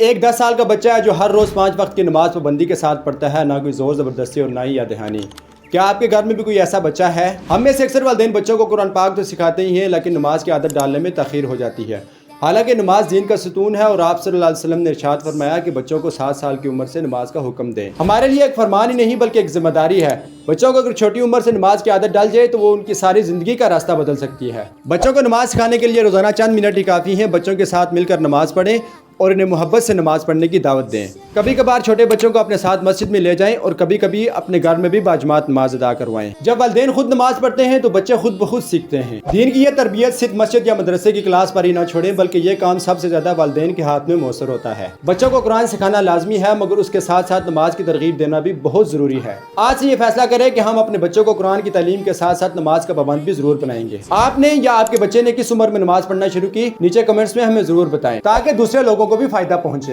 ایک 10 سال کا بچہ ہے جو ہر روز 5 وقت کی نماز پابندی کے ساتھ پڑھتا ہے، نہ کوئی زور زبردستی اور نہ ہی یاد دہانی۔ کیا آپ کے گھر میں بھی کوئی ایسا بچہ ہے؟ ہم میں سے اکثر والدین بچوں کو قرآن پاک تو سکھاتے ہی ہیں، لیکن نماز کی عادت ڈالنے میں تاخیر ہو جاتی ہے۔ حالانکہ نماز دین کا ستون ہے، اور آپ صلی اللہ علیہ وسلم نے ارشاد فرمایا کہ بچوں کو 7 سال کی عمر سے نماز کا حکم دیں۔ ہمارے لیے ایک فرمان ہی نہیں بلکہ ایک ذمہ داری ہے۔ بچوں کو اگر چھوٹی عمر سے نماز کی عادت ڈال جائے تو وہ ان کی ساری زندگی کا راستہ بدل سکتی ہے۔ بچوں کو نماز سکھانے کے لیے روزانہ چند منٹ ہی کافی ہیں۔ بچوں کے ساتھ مل کر نماز پڑھیں اور انہیں محبت سے نماز پڑھنے کی دعوت دیں۔ کبھی کبھار چھوٹے بچوں کو اپنے ساتھ مسجد میں لے جائیں اور کبھی کبھی اپنے گھر میں بھی باجماعت نماز ادا کروائیں۔ جب والدین خود نماز پڑھتے ہیں تو بچے خود بخود سیکھتے ہیں۔ دین کی یہ تربیت صرف مسجد یا مدرسے کی کلاس پر ہی نہ چھوڑیں، بلکہ یہ کام سب سے زیادہ والدین کے ہاتھ میں مؤثر ہوتا ہے۔ بچوں کو قرآن سکھانا لازمی ہے، مگر اس کے ساتھ ساتھ نماز کی ترغیب دینا بھی بہت ضروری ہے۔ آج سے یہ فیصلہ کریں کہ ہم اپنے بچوں کو قرآن کی تعلیم کے ساتھ ساتھ نماز کا پابند بھی ضرور بنائیں گے۔ آپ نے یا آپ کے بچے نے کس عمر میں نماز پڑھنا شروع کی، نیچے کمنٹس میں ہمیں ضرور بتائیں تاکہ دوسرے لوگوں کو بھی فائدہ پہنچے۔